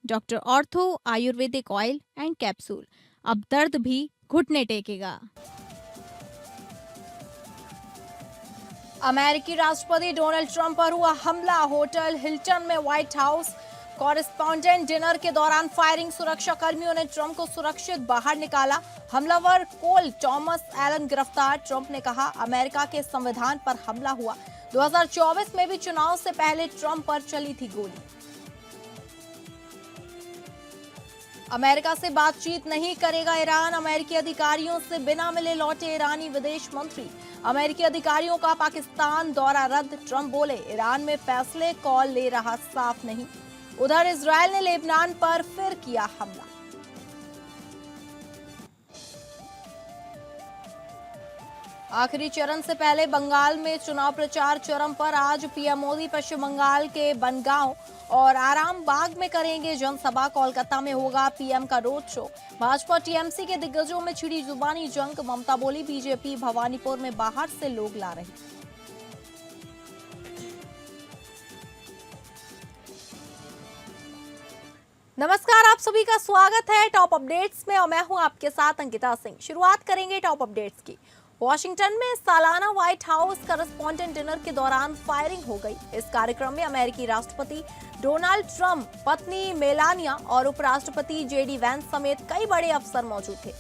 Doctor ortho Ayurvedic oil and capsule. अब दर्द भी घुटने टेकेगा। अमेरिकी राष्ट्रपति डोनाल्ड ट्रंप पर हुआ हमला। होटल हिल्टन में व्हाइट हाउस कॉरेस्पॉन्डेंट डिनर के दौरान फायरिंग। सुरक्षा कर्मियों ने ट्रंप को सुरक्षित बाहर निकाला। हमलावर कोल टॉमस एलन गिरफ्तार। ट्रंप ने कहा अमेरिका के संविधान पर हमला हुआ। 2024 में भी चुनाव से पहले ट्रंप पर चली थी गोली। अमेरिका से बातचीत नहीं करेगा ईरान। अमेरिकी अधिकारियों से बिना मिले लौटे ईरानी विदेश मंत्री। अमेरिकी अधिकारियों का पाकिस्तान दौरा रद्द। ट्रंप बोले ईरान में फैसले कॉल ले रहा साफ नहीं। उधर इजरायल ने लेबनान पर फिर किया हमला। आखिरी चरण से पहले बंगाल में चुनाव प्रचार चरम पर। आज पीएम मोदी पश्चिम बंगाल के बनगांव और आराम बाग में करेंगे जनसभा। कोलकाता में होगा पीएम का रोड शो। भाजपा टीएमसी के दिग्गजों में छिड़ी जुबानी जंग। ममता बोली बीजेपी भवानीपुर में बाहर से लोग ला रही। नमस्कार, आप सभी का स्वागत है टॉप अपडेट्स में और मैं हूं आपके साथ अंकिता सिंह। शुरुआत करेंगे टॉप अपडेट्स की। वॉशिंगटन में सालाना व्हाइट हाउस कॉरेस्पॉन्डेंट डिनर के दौरान फायरिंग हो गई। इस कार्यक्रम में अमेरिकी राष्ट्रपति डोनाल्ड ट्रंप, पत्नी मेलानिया और उपराष्ट्रपति जेडी वैंस समेत कई बड़े अफसर मौजूद थे।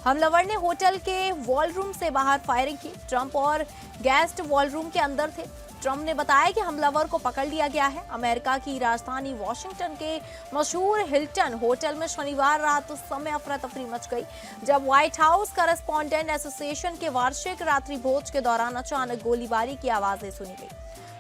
हमलावर ने होटल के वॉलरूम से बाहर फायरिंग की। ट्रंप और गेस्ट वॉलरूम के अंदर थे। ट्रंप ने बताया कि हमलावर को पकड़ लिया गया है। अमेरिका की राजधानी वॉशिंगटन के मशहूर हिल्टन होटल में शनिवार रात उस समय अफरा तफरी मच गई जब व्हाइट हाउस कॉरेस्पॉन्डेंट एसोसिएशन के वार्षिक रात्रि भोज के दौरान अचानक गोलीबारी की आवाजें सुनी गई।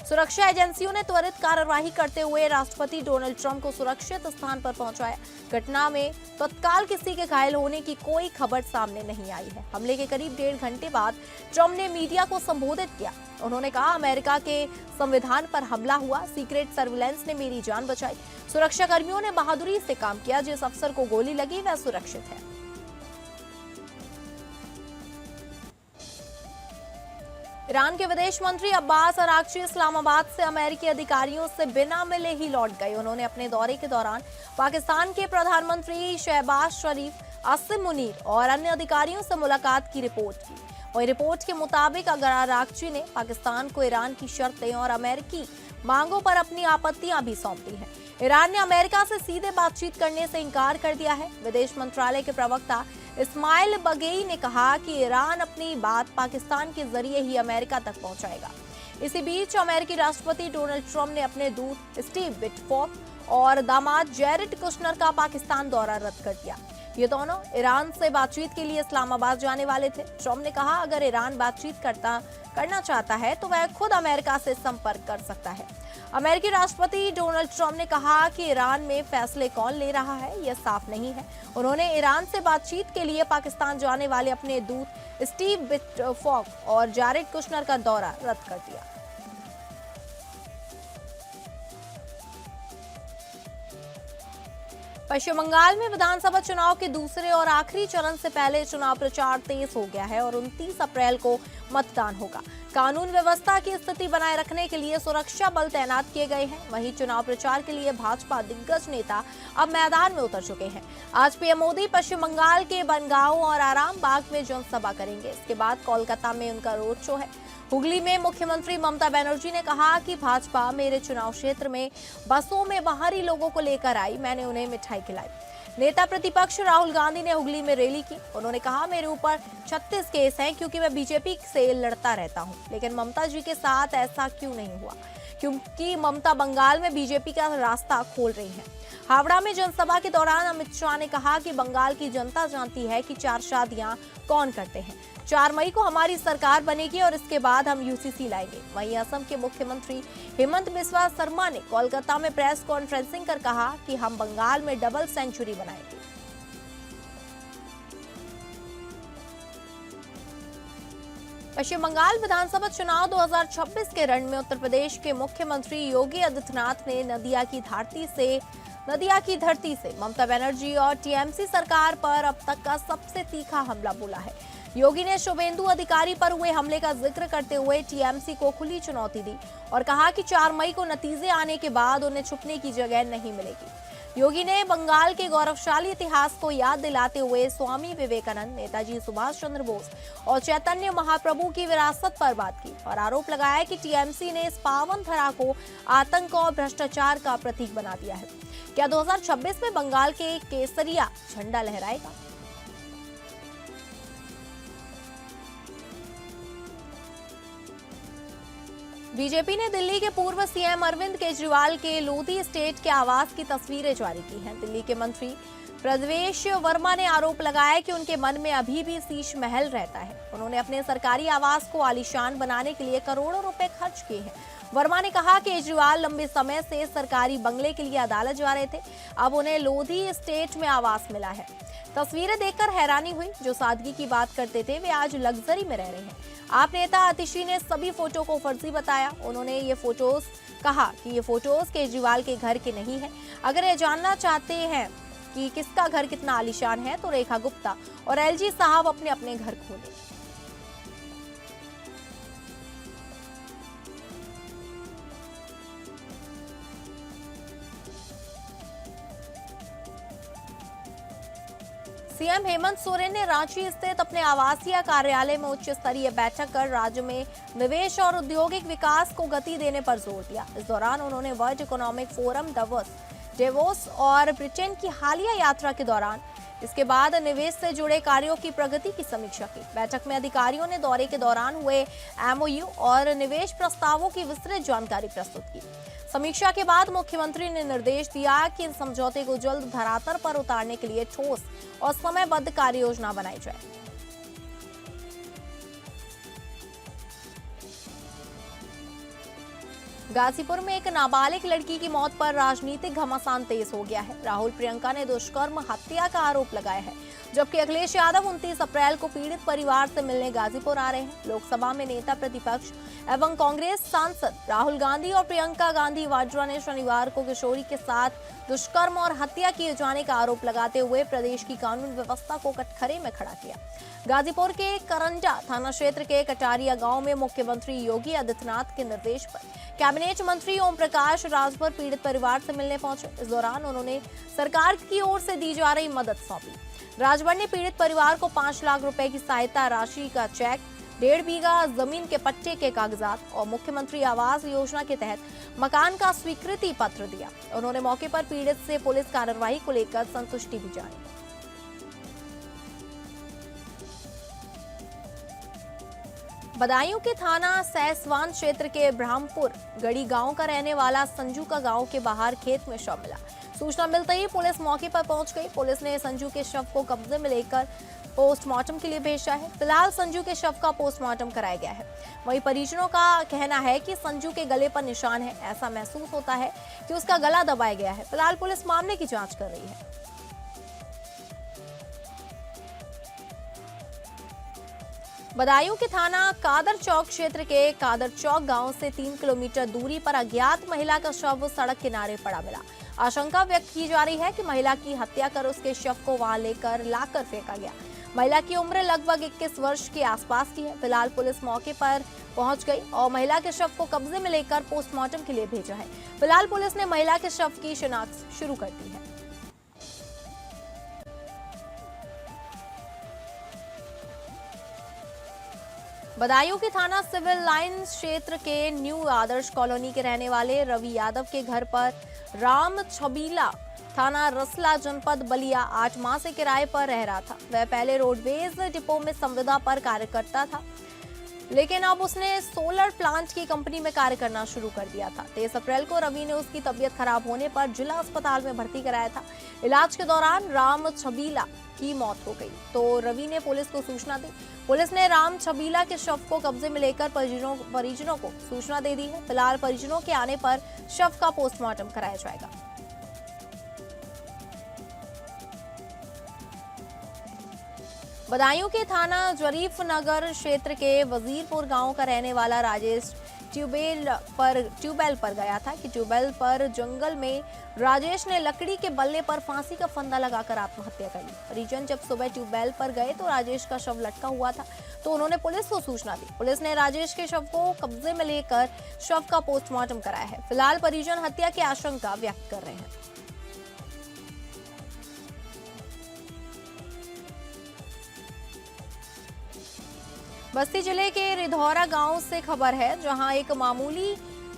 सुरक्षा एजेंसियों ने त्वरित कार्रवाई करते हुए राष्ट्रपति डोनाल्ड ट्रंप को सुरक्षित स्थान पर पहुंचाया। घटना में तत्काल किसी के घायल होने की कोई खबर सामने नहीं आई है। हमले के करीब 1.5 घंटे बाद ट्रंप ने मीडिया को संबोधित किया। उन्होंने कहा अमेरिका के संविधान पर हमला हुआ। सीक्रेट सर्विलेंस ने मेरी जान बचाई। सुरक्षा कर्मियों ने बहादुरी से काम किया। जिस अफसर को गोली लगी वह सुरक्षित है। ईरान के विदेश मंत्री अब्बास अरागची इस्लामाबाद से अमेरिकी अधिकारियों से बिना मिले ही लौट गए। उन्होंने अपने दौरे के दौरान पाकिस्तान के प्रधानमंत्री शहबाज शरीफ, आसिम मुनीर और अन्य अधिकारियों से मुलाकात की रिपोर्ट की। वही रिपोर्ट के मुताबिक अरागची ने पाकिस्तान को ईरान की शर्तें और अमेरिकी मांगों पर अपनी आपत्तियां भी सौंपी हैं। ईरान ने अमेरिका से सीधे बातचीत करने से इनकार कर दिया है। विदेश मंत्रालय के प्रवक्ता इस्माइल बगेई ने कहा कि ईरान अपनी बात पाकिस्तान के जरिए ही अमेरिका तक पहुंचाएगा। इसी बीच अमेरिकी राष्ट्रपति डोनाल्ड ट्रंप ने अपने दूत स्टीव विटकॉफ और दामाद जैरेड कुशनर का पाकिस्तान दौरा रद्द कर दिया। ये दोनों ईरान से बातचीत के लिए इस्लामाबाद जाने वाले थे। ट्रंप ने कहा अगर ईरान बातचीत करना चाहता है तो वह खुद अमेरिका से संपर्क कर सकता है। अमेरिकी राष्ट्रपति डोनाल्ड ट्रंप ने कहा कि ईरान में फैसले कौन ले रहा है यह साफ नहीं है। उन्होंने ईरान से बातचीत के लिए पाकिस्तान जाने वाले अपने दूत स्टीव विटकॉफ और जैरेड कुशनर का दौरा रद्द कर दिया। पश्चिम बंगाल में विधानसभा चुनाव के दूसरे और आखिरी चरण से पहले चुनाव प्रचार तेज हो गया है और 29 अप्रैल को मतदान होगा। कानून व्यवस्था की स्थिति बनाए रखने के लिए सुरक्षा बल तैनात किए गए हैं। वहीं चुनाव प्रचार के लिए भाजपा दिग्गज नेता अब मैदान में उतर चुके हैं। आज पीएम मोदी पश्चिम बंगाल के बनगांव और आराम बाग में जनसभा करेंगे। इसके बाद कोलकाता में उनका रोड शो है। हुगली में मुख्यमंत्री ममता बनर्जी ने कहा कि भाजपा मेरे चुनाव क्षेत्र में बसों में बाहरी लोगों को लेकर आई, मैंने उन्हें मिठाई खिलाई। नेता प्रतिपक्ष राहुल गांधी ने हुगली में रैली की। उन्होंने कहा मेरे ऊपर 36 केस हैं क्योंकि मैं बीजेपी से लड़ता रहता हूं, लेकिन ममता जी के साथ ऐसा क्यों नहीं हुआ, क्योंकि ममता बंगाल में बीजेपी का रास्ता खोल रही है। हावड़ा में जनसभा के दौरान अमित शाह ने कहा कि बंगाल की जनता जानती है कि 4 शादियां कौन करते हैं। 4 मई को हमारी सरकार बनेगी और इसके बाद हम यूसीसी लाएंगे। वहीं असम के मुख्यमंत्री हेमंत बिस्वा शर्मा ने कोलकाता में प्रेस कॉन्फ्रेंसिंग कर कहा कि हम बंगाल में डबल सेंचुरी बनाएंगे। पश्चिम बंगाल विधानसभा चुनाव 2026 के रण में उत्तर प्रदेश के मुख्यमंत्री योगी आदित्यनाथ ने नदिया की धरती से ममता बनर्जी और टीएमसी सरकार पर अब तक का सबसे तीखा हमला बोला है। योगी ने शुभेंदु अधिकारी पर हुए हमले का जिक्र करते हुए टीएमसी को खुली चुनौती दी और कहा कि 4 मई को नतीजे आने के बाद उन्हें छुपने की जगह नहीं मिलेगी। योगी ने बंगाल के गौरवशाली इतिहास को याद दिलाते हुए स्वामी विवेकानंद, नेताजी सुभाष चंद्र बोस और चैतन्य महाप्रभु की विरासत पर बात की और आरोप लगाया कि टीएमसी ने इस पावन धरा को आतंक और भ्रष्टाचार का प्रतीक बना दिया है। क्या 2026 में बंगाल के केसरिया झंडा लहराएगा? बीजेपी ने दिल्ली के पूर्व सीएम अरविंद केजरीवाल के लोधी एस्टेट के आवास की तस्वीरें जारी की हैं। दिल्ली के मंत्री प्रदेश वर्मा ने आरोप लगाया कि उनके मन में अभी भी शीश महल रहता है। उन्होंने अपने सरकारी आवास को आलीशान बनाने के लिए करोड़ों रुपए खर्च किए हैं। वर्मा ने कहा कि केजरीवाल लंबे समय से सरकारी बंगले के लिए अदालत जा रहे थे, अब उन्हें लोधी एस्टेट में आवास मिला है। तस्वीरें देखकर हैरानी हुई। जो सादगी की बात करते थे वे आज लग्जरी में रह रहे हैं। आप नेता आतिशी ने सभी फोटो को फर्जी बताया। उन्होंने ये फोटोज कहा कि ये फोटोज केजरीवाल के घर के नहीं है। अगर ये जानना चाहते हैं कि किसका घर कितना आलीशान है तो रेखा गुप्ता और एलजी साहब अपने अपने घर खोलें। सीएम हेमंत सोरेन ने रांची स्थित अपने आवासीय कार्यालय में उच्च स्तरीय बैठक कर राज्य में निवेश और औद्योगिक विकास को गति देने पर जोर दिया। इस दौरान उन्होंने वर्ल्ड इकोनॉमिक फोरम डेवोस और ब्रिटेन की हालिया यात्रा के दौरान इसके बाद निवेश से जुड़े कार्यों की प्रगति की समीक्षा की। बैठक में अधिकारियों ने दौरे के दौरान हुए एमओयू और निवेश प्रस्तावों की विस्तृत जानकारी प्रस्तुत की। समीक्षा के बाद मुख्यमंत्री ने निर्देश दिया कि इन समझौते को जल्द धरातल पर उतारने के लिए ठोस और समयबद्ध कार्य योजना बनाई जाए। गाजीपुर में एक नाबालिग लड़की की मौत पर राजनीतिक घमासान तेज हो गया है। राहुल प्रियंका ने दुष्कर्म हत्या का आरोप लगाया है, जबकि अखिलेश यादव 29 अप्रैल को पीड़ित परिवार से मिलने गाजीपुर आ रहे हैं। लोकसभा में नेता प्रतिपक्ष एवं कांग्रेस सांसद राहुल गांधी और प्रियंका गांधी वाड्रा ने शनिवार को किशोरी के साथ दुष्कर्म और हत्या किए जाने का आरोप लगाते हुए प्रदेश की कानून व्यवस्था को कटघरे में खड़ा किया। गाजीपुर के करंजा थाना क्षेत्र के कटारिया गांव में मुख्यमंत्री योगी आदित्यनाथ के निर्देश पर कैबिनेट मंत्री ओम प्रकाश राजभर पीड़ित परिवार से मिलने पहुंचे। इस दौरान उन्होंने सरकार की ओर से दी जा रही मदद सौंपी। राजभर ने पीड़ित परिवार को 5 लाख रुपए की सहायता राशि का चेक, 1.5 बीघा जमीन के पट्टे के कागजात और मुख्यमंत्री आवास योजना के तहत मकान का स्वीकृति पत्र दिया। उन्होंने मौके पर पीड़ित से पुलिस कार्रवाई को लेकर संतुष्टि भी जानी। बदायूं के थाना सैसवान क्षेत्र के ब्रह्मपुर गढ़ी गांव का रहने वाला संजू का गांव के बाहर खेत में शव मिला। सूचना मिलते ही पुलिस मौके पर पहुंच गई। पुलिस ने संजू के शव को कब्जे में लेकर पोस्टमार्टम के लिए भेजा है। फिलहाल संजू के शव का पोस्टमार्टम कराया गया है। वहीं परिजनों का कहना है कि संजू के गले पर निशान है। ऐसा महसूस होता है कि उसका गला दबाया गया है। फिलहाल पुलिस मामले की जांच कर रही है। बदायूं के थाना कादर चौक क्षेत्र के कादर चौक गांव से 3 किलोमीटर दूरी पर अज्ञात महिला का शव सड़क किनारे पड़ा मिला। आशंका व्यक्त की जा रही है कि महिला की हत्या कर उसके शव को वहां लाकर फेंका गया। महिला की उम्र लगभग 21 वर्ष के आसपास की है। फिलहाल पुलिस मौके पर पहुंच गई और महिला के शव को कब्जे में लेकर पोस्टमार्टम के लिए भेजा है। फिलहाल पुलिस ने महिला के शव की शिनाख्त शुरू कर दी है। बदायूं के थाना सिविल लाइंस क्षेत्र के न्यू आदर्श कॉलोनी के रहने वाले रवि यादव के घर पर राम छबीला थाना रसला जनपद बलिया 8 माह से किराए पर रह रहा था। वह पहले रोडवेज डिपो में संविदा पर कार्य करता था, लेकिन अब उसने सोलर प्लांट की कंपनी में कार्य करना शुरू कर दिया था। 23 अप्रैल को रवि ने उसकी तबीयत खराब होने पर जिला अस्पताल में भर्ती कराया था। इलाज के दौरान राम छबीला की मौत हो गई तो रवि ने पुलिस को सूचना दी। पुलिस ने राम छबीला के शव को कब्जे में लेकर परिजनों को सूचना दे दी है। फिलहाल परिजनों के आने पर शव का पोस्टमार्टम कराया जाएगा। बदायूं के थाना जरीफ नगर क्षेत्र के वजीरपुर गांव का रहने वाला राजेश ट्यूबवेल पर गया था कि ट्यूबवेल पर जंगल में राजेश ने लकड़ी के बल्ले पर फांसी का फंदा लगाकर आत्महत्या कर ली। परिजन जब सुबह ट्यूबवेल पर गए तो राजेश का शव लटका हुआ था, तो उन्होंने पुलिस को सूचना दी। पुलिस ने राजेश के शव को कब्जे में लेकर शव का पोस्टमार्टम कराया है। फिलहाल परिजन हत्या की आशंका व्यक्त कर रहे हैं। बस्ती जिले के रिधौरा गांव से खबर है, जहां एक मामूली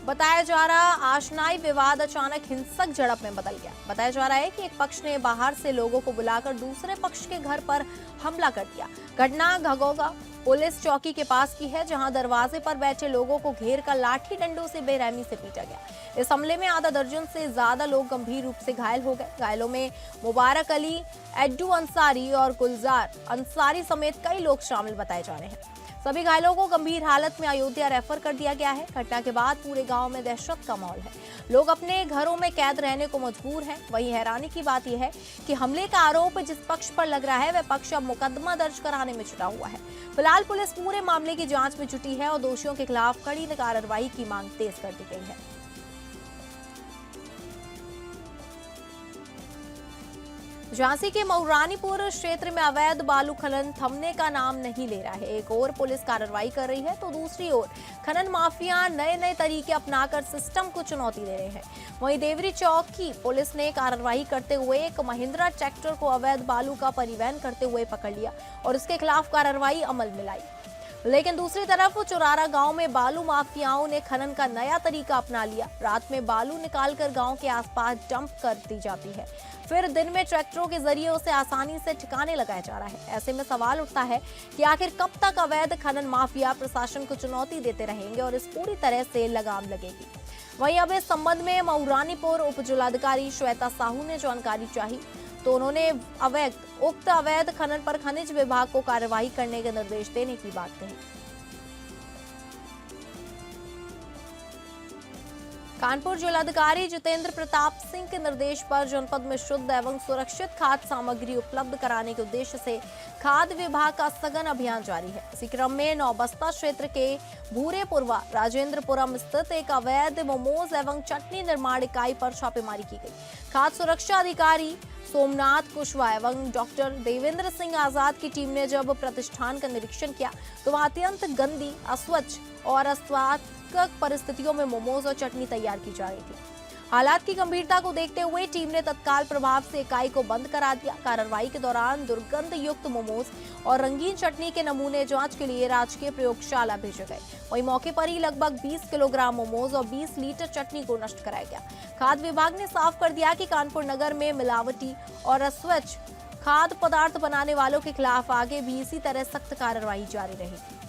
बताया जा रहा आशनाई विवाद अचानक हिंसक झड़प में बदल गया। बताया जा रहा है कि एक पक्ष ने बाहर से लोगों को बुलाकर दूसरे पक्ष के घर पर हमला कर दिया। घटना घगोगा पुलिस चौकी के पास की है, जहां दरवाजे पर बैठे लोगों को घेर कर लाठी डंडों से बेरहमी से पीटा गया। इस हमले में आधा दर्जन से ज्यादा लोग गंभीर रूप से घायल हो गए। घायलों में मुबारक अली, एड्डू अंसारी और गुलजार अंसारी समेत कई लोग शामिल बताए जा रहे हैं। सभी घायलों को गंभीर हालत में अयोध्या रेफर कर दिया गया है। घटना के बाद पूरे गांव में दहशत का माहौल है। लोग अपने घरों में कैद रहने को मजबूर हैं। वहीं हैरानी की बात यह है कि हमले का आरोप जिस पक्ष पर लग रहा है, वह पक्ष अब मुकदमा दर्ज कराने में जुटा हुआ है। फिलहाल पुलिस पूरे मामले की जांच में जुटी है और दोषियों के खिलाफ कड़ी कार्रवाई की मांग तेज कर दी गई है। झांसी के मऊरानीपुर क्षेत्र में अवैध बालू खनन थमने का नाम नहीं ले रहा है। एक ओर पुलिस कार्रवाई कर रही है तो दूसरी ओर खनन माफिया नए तरीके अपनाकर सिस्टम को चुनौती दे रहे हैं। वहीं देवरी चौक की पुलिस ने कार्रवाई करते हुए एक महिंद्रा ट्रैक्टर को अवैध बालू का परिवहन करते हुए पकड़ लिया और उसके खिलाफ कार्रवाई अमल में लाई। लेकिन दूसरी तरफ चुरारा गांव में बालू माफियाओं ने खनन का नया तरीका अपना लिया। रात में बालू निकालकर गांव के आसपास डंप कर दी जाती है, फिर दिन में ट्रैक्टरों के जरिए उसे आसानी से ठिकाने लगाया जा रहा है। ऐसे में सवाल उठता है कि आखिर कब तक अवैध खनन माफिया प्रशासन को चुनौती देते रहेंगे और इस पूरी तरह से लगाम लगेगी। वहीं अब इस संबंध में मऊरानीपुर उप जिलाधिकारी श्वेता साहू ने जानकारी चाही तो उन्होंने उक्त अवैध खनन पर खनिज विभाग को कार्रवाई करने के निर्देश देने की बात कही। कानपुर जिलाधिकारी जितेंद्र प्रताप सिंह के निर्देश पर जनपद में शुद्ध एवं सुरक्षित खाद्य सामग्री उपलब्ध कराने के उद्देश्य से खाद्य विभाग का सघन अभियान जारी है। इसी क्रम में नौबस्ता क्षेत्र के भूरेपुरवा राजेंद्रपुरम स्थित एक अवैध मोमोज एवं चटनी निर्माण इकाई पर छापेमारी की गई। खाद्य सुरक्षा अधिकारी सोमनाथ कुशवाहा एवं डॉक्टर देवेंद्र सिंह आजाद की टीम ने जब प्रतिष्ठान का निरीक्षण किया तो वहां अत्यंत गंदी, अस्वच्छ और अस्वास्थ्यक परिस्थितियों में मोमोज और चटनी तैयार की जा रही थी। हालात की गंभीरता को देखते हुए टीम ने तत्काल प्रभाव से इकाई को बंद करा दिया। कार्रवाई के दौरान दुर्गंध युक्त मोमोज और रंगीन चटनी के नमूने जांच के लिए राजकीय प्रयोगशाला भेजे गए। वहीं मौके पर ही लगभग 20 किलोग्राम मोमोज और 20 लीटर चटनी को नष्ट कराया गया। खाद्य विभाग ने साफ कर दिया कि कानपुर नगर में मिलावटी और अस्वच्छ खाद्य पदार्थ बनाने वालों के खिलाफ आगे भी इसी तरह सख्त कार्रवाई जारी रहेगी।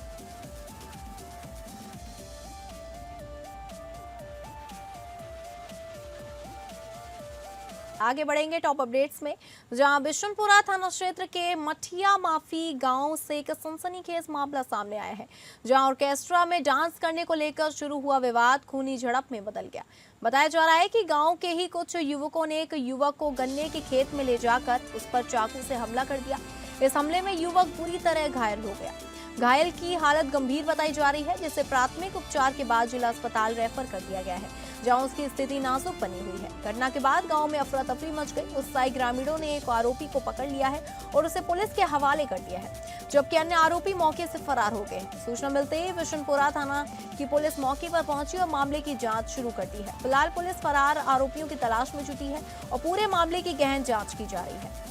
आगे बढ़ेंगे टॉप अपडेट्स में, जहां बिशनपुरा थाना क्षेत्र के मठिया माफी गांव से एक सनसनीखेज मामला सामने आया है, जहां ऑर्केस्ट्रा में डांस करने को लेकर शुरू हुआ विवाद खूनी झड़प में बदल गया। बताया जा रहा है कि गांव के ही कुछ युवकों ने एक युवक को गन्ने के खेत में ले जाकर उस पर चाकू से हमला कर दिया। इस हमले में युवक बुरी तरह घायल हो गया। घायल की हालत गंभीर बताई जा रही है, जिसे प्राथमिक उपचार के बाद जिला अस्पताल रेफर कर दिया गया है, जहां उसकी स्थिति नाजुक बनी हुई है। घटना के बाद गांव में अफरा तफरी मच गई। उत्साही ग्रामीणों ने एक आरोपी को पकड़ लिया है और उसे पुलिस के हवाले कर दिया है, जबकि अन्य आरोपी मौके से फरार हो गए हैं। सूचना मिलते ही बिशनपुरा थाना की पुलिस मौके पर पहुंची और मामले की जांच शुरू कर दी है। फिलहाल पुलिस फरार आरोपियों की तलाश में जुटी है और पूरे मामले की गहन जाँच की जा रही है।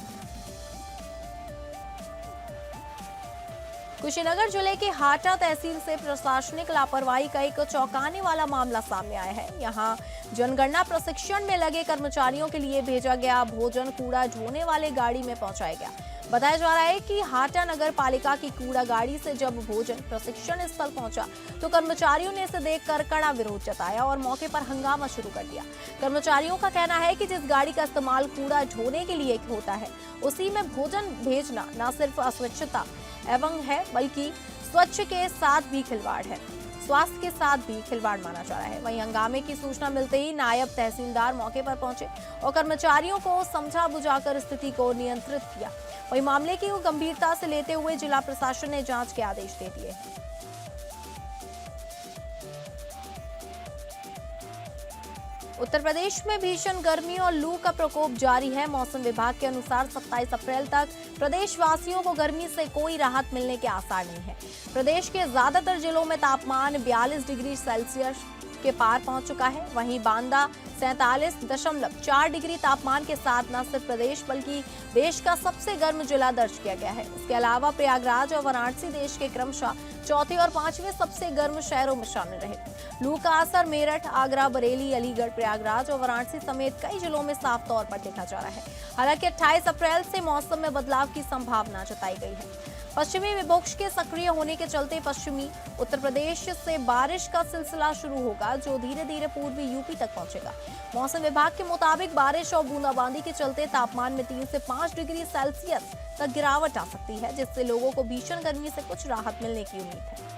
कुशीनगर जिले के हाटा तहसील से प्रशासनिक लापरवाही का एक चौंकाने वाला मामला सामने आया है। यहां जनगणना प्रशिक्षण में लगे कर्मचारियों के लिए भेजा गया भोजन कूड़ा ढोने वाले गाड़ी में पहुंचाया गया। बताया जा रहा है कि हाटा नगर पालिका की कूड़ा गाड़ी से जब भोजन प्रशिक्षण स्थल पहुंचा तो कर्मचारियों ने इसे देखकर कड़ा विरोध जताया और मौके पर हंगामा शुरू कर दिया। कर्मचारियों का कहना है कि जिस गाड़ी का इस्तेमाल कूड़ा ढोने के लिए होता है, उसी में भोजन भेजना न सिर्फ अस्वच्छता एवं है, बल्कि स्वच्छ के साथ भी खिलवाड़ है, स्वास्थ्य के साथ भी खिलवाड़ माना जा रहा है। वहीं हंगामे की सूचना मिलते ही नायब तहसीलदार मौके पर पहुंचे और कर्मचारियों को समझा बुझाकर स्थिति को नियंत्रित किया। वहीं मामले की गंभीरता से लेते हुए जिला प्रशासन ने जांच के आदेश दे दिए। उत्तर प्रदेश में भीषण गर्मी और लू का प्रकोप जारी है। मौसम विभाग के अनुसार 27 अप्रैल तक प्रदेशवासियों को गर्मी से कोई राहत मिलने के आसार नहीं है। प्रदेश के ज्यादातर जिलों में तापमान 42 डिग्री सेल्सियस के पार पहुंच चुका है। वहीं बांदा 47.4 डिग्री तापमान के साथ न सिर्फ प्रदेश बल्कि देश का सबसे गर्म जिला दर्ज किया गया है। इसके अलावा प्रयागराज और वाराणसी देश के क्रमशः चौथे और पांचवें सबसे गर्म शहरों में शामिल रहे। लू का असर मेरठ, आगरा, बरेली, अलीगढ़, प्रयागराज और वाराणसी समेत कई जिलों में साफ तौर पर देखा जा रहा है। हालांकि 28 अप्रैल से मौसम में बदलाव की संभावना जताई गई है। पश्चिमी विक्षोभ के सक्रिय होने के चलते पश्चिमी उत्तर प्रदेश से बारिश का सिलसिला शुरू होगा, जो धीरे धीरे पूर्वी यूपी तक पहुंचेगा। मौसम विभाग के मुताबिक बारिश और बूंदाबांदी के चलते तापमान में 3 से 5 डिग्री सेल्सियस तक गिरावट आ सकती है, जिससे लोगों को भीषण गर्मी से कुछ राहत मिलने की उम्मीद है।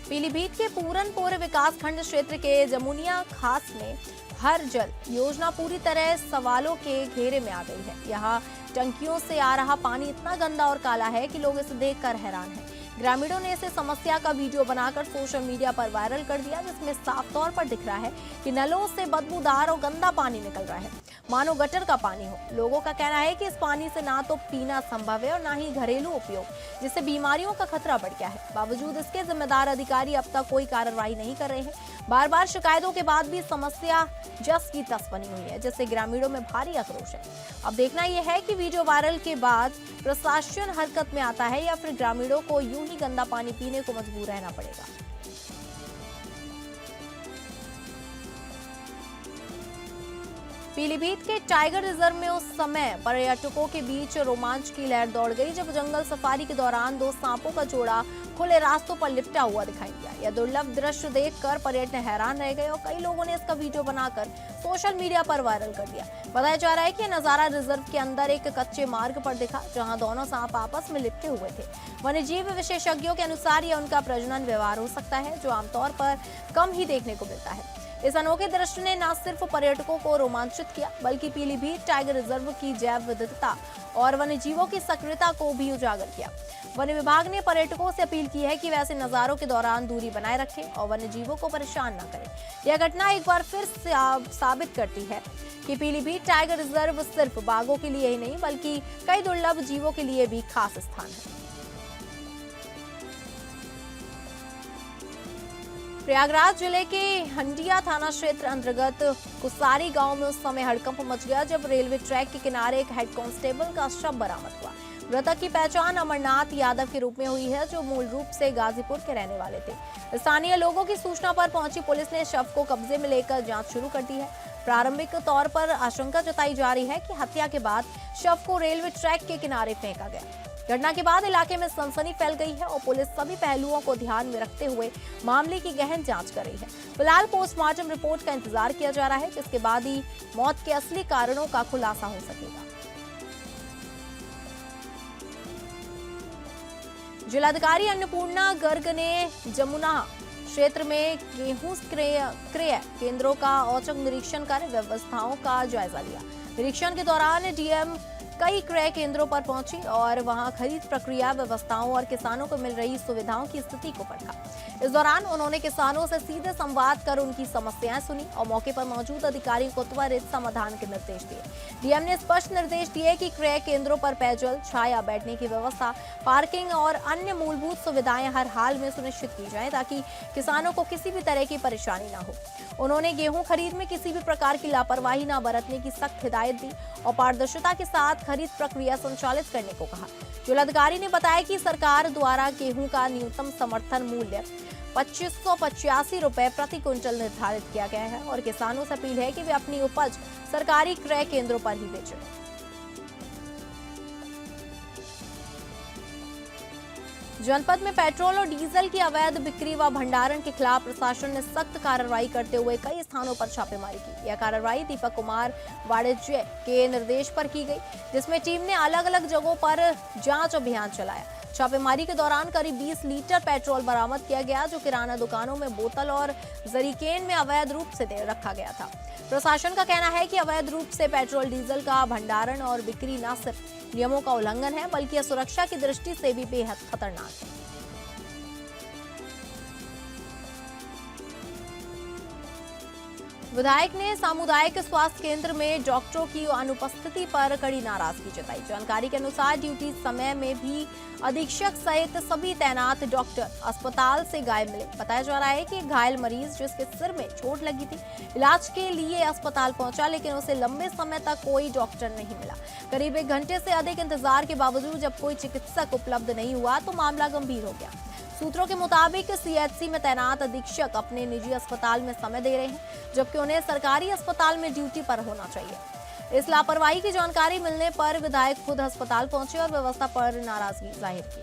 पीलीभीत के पूरनपुर विकास खंड क्षेत्र के जमुनिया खास में हर जल योजना पूरी तरह सवालों के घेरे में आ गई है। यहाँ टंकियों से आ रहा पानी इतना गंदा और काला है कि लोग इसे देखकर हैरान हैं। ग्रामीणों ने इसे समस्या का वीडियो बनाकर सोशल मीडिया पर वायरल कर दिया, जिसमें साफ तौर पर दिख रहा है कि नलों से बदबूदार और गंदा पानी निकल रहा है, मानो गटर का पानी हो। लोगों का कहना है कि इस पानी से ना तो पीना संभव है और ना ही घरेलू उपयोग, जिससे बीमारियों का खतरा बढ़ गया है। बावजूद इसके जिम्मेदार अधिकारी अब तक कोई कार्रवाई नहीं कर रहे हैं। बार बार शिकायतों के बाद भी समस्या जस की तस बनी हुई है, जिससे ग्रामीणों में भारी आक्रोश है। अब देखना यह है कि वीडियो वायरल के बाद प्रशासन हरकत में आता है या फिर ग्रामीणों को यूं ही गंदा पानी पीने को मजबूर रहना पड़ेगा। पीलीभीत के टाइगर रिजर्व में उस समय पर्यटकों के बीच रोमांच की लहर दौड़ गई जब जंगल सफारी के दौरान 2 सांपों का जोड़ा खुले रास्तों पर लिपटा हुआ दिखाई दिया। यह दुर्लभ दृश्य देखकर पर्यटक हैरान रह गए और कई लोगों ने इसका वीडियो बनाकर सोशल मीडिया पर वायरल कर दिया। बताया जा रहा है कि नजारा रिजर्व के अंदर एक कच्चे मार्ग पर दिखा, जहां दोनों सांप आपस में लिपटे हुए थे। वन्यजीव विशेषज्ञों के अनुसार यह उनका प्रजनन व्यवहार हो सकता है, जो आमतौर पर कम ही देखने को मिलता है। इस अनोखे दृश्य ने न सिर्फ पर्यटकों को रोमांचित किया, बल्कि पीलीभीत टाइगर रिजर्व की जैव विविधता और वन्यजीवों की सक्रियता को भी उजागर किया। वन विभाग ने पर्यटकों से अपील की है कि वैसे नजारों के दौरान दूरी बनाए रखें और वन्यजीवों को परेशान न करें। यह घटना एक बार फिर साबित करती है कि पीलीभीत टाइगर रिजर्व सिर्फ बाघों के लिए ही नहीं, बल्कि कई दुर्लभ जीवों के लिए भी खास स्थान है। प्रयागराज जिले के हंडिया थाना क्षेत्र अंतर्गत कुसारी गांव में उस समय हड़कंप मच गया जब रेलवे ट्रैक के किनारे एक हेड कांस्टेबल का शव बरामद हुआ। मृतक की पहचान अमरनाथ यादव के रूप में हुई है, जो मूल रूप से गाजीपुर के रहने वाले थे। स्थानीय लोगों की सूचना पर पहुंची पुलिस ने शव को कब्जे में लेकर जांच शुरू कर दी है। प्रारंभिक तौर पर आशंका जताई जा रही है कि हत्या के बाद शव को रेलवे ट्रैक के किनारे फेंका गया। घटना के बाद इलाके में सनसनी फैल गई है और पुलिस सभी पहलुओं को ध्यान में रखते हुए मामले की गहन जांच कर रही है। फिलहाल पोस्टमार्टम रिपोर्ट का इंतजार किया जा रहा है, जिसके बाद ही मौत के असली कारणों का खुलासा हो सकेगा। जिलाधिकारी अन्नपूर्णा गर्ग ने जमुना क्षेत्र में गेहूं क्रय केंद्रों का औचक निरीक्षण कर व्यवस्थाओं का जायजा लिया। निरीक्षण के दौरान डीएम कई क्रय केंद्रों पर पहुंची और वहां खरीद प्रक्रिया, व्यवस्थाओं और किसानों को मिल रही सुविधाओं की स्थिति को परखा। इस दौरान उन्होंने किसानों से सीधे संवाद कर उनकी समस्याएं सुनी और मौके पर मौजूद अधिकारियों को त्वरित समाधान के निर्देश दिए। डीएम ने स्पष्ट निर्देश दिए कि क्रय केंद्रों पर पेयजल, छाया, बैठने की व्यवस्था, पार्किंग और अन्य मूलभूत सुविधाएं हर हाल में सुनिश्चित की जाए, ताकि किसानों को किसी भी तरह की परेशानी न हो। उन्होंने गेहूं खरीद में किसी भी प्रकार की लापरवाही न बरतने की सख्त हिदायत दी और पारदर्शिता के साथ खरीद प्रक्रिया संचालित करने को कहा। जिलाधिकारी ने बताया कि सरकार द्वारा गेहूं का न्यूनतम समर्थन मूल्य 2585 रुपए प्रति क्विंटल निर्धारित किया गया है और किसानों से अपील है कि वे अपनी उपज सरकारी क्रय केंद्रों पर ही बेचें। जनपद में पेट्रोल और डीजल की अवैध बिक्री व भंडारण के खिलाफ प्रशासन ने सख्त कार्रवाई करते हुए कई स्थानों पर छापेमारी की। यह कार्रवाई दीपक कुमार वाणिज्य के निर्देश पर की गई, जिसमें टीम ने अलग अलग जगहों पर जांच अभियान चलाया। छापेमारी के दौरान करीब 20 लीटर पेट्रोल बरामद किया गया, जो किराना दुकानों में बोतल और जरीकेन में अवैध रूप से रखा गया था। प्रशासन का कहना है कि अवैध रूप से पेट्रोल डीजल का भंडारण और बिक्री न सिर्फ नियमों का उल्लंघन है, बल्कि यह सुरक्षा की दृष्टि से भी बेहद खतरनाक है। विधायक ने सामुदायिक स्वास्थ्य केंद्र में डॉक्टरों की अनुपस्थिति पर कड़ी नाराजगी जताई। जानकारी के अनुसार ड्यूटी समय में भी अधीक्षक सहित सभी तैनात डॉक्टर अस्पताल से गायब मिले। बताया जा रहा है कि घायल मरीज जिसके सिर में चोट लगी थी, इलाज के लिए अस्पताल पहुंचा, लेकिन उसे लंबे समय तक कोई डॉक्टर नहीं मिला। करीब 1 घंटे से अधिक इंतजार के बावजूद जब कोई चिकित्सक उपलब्ध नहीं हुआ तो मामला गंभीर हो गया। सूत्रों के मुताबिक सीएचसी में तैनात अधीक्षक अपने निजी अस्पताल में समय दे रहे हैं, जबकि उन्हें सरकारी अस्पताल में ड्यूटी पर होना चाहिए। इस लापरवाही की जानकारी मिलने पर विधायक खुद अस्पताल पहुंचे और व्यवस्था पर नाराजगी जाहिर की।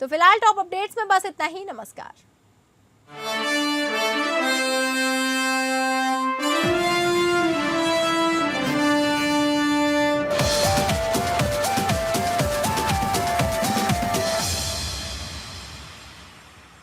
तो फिलहाल टॉप अपडेट्स में बस इतना ही। नमस्कार।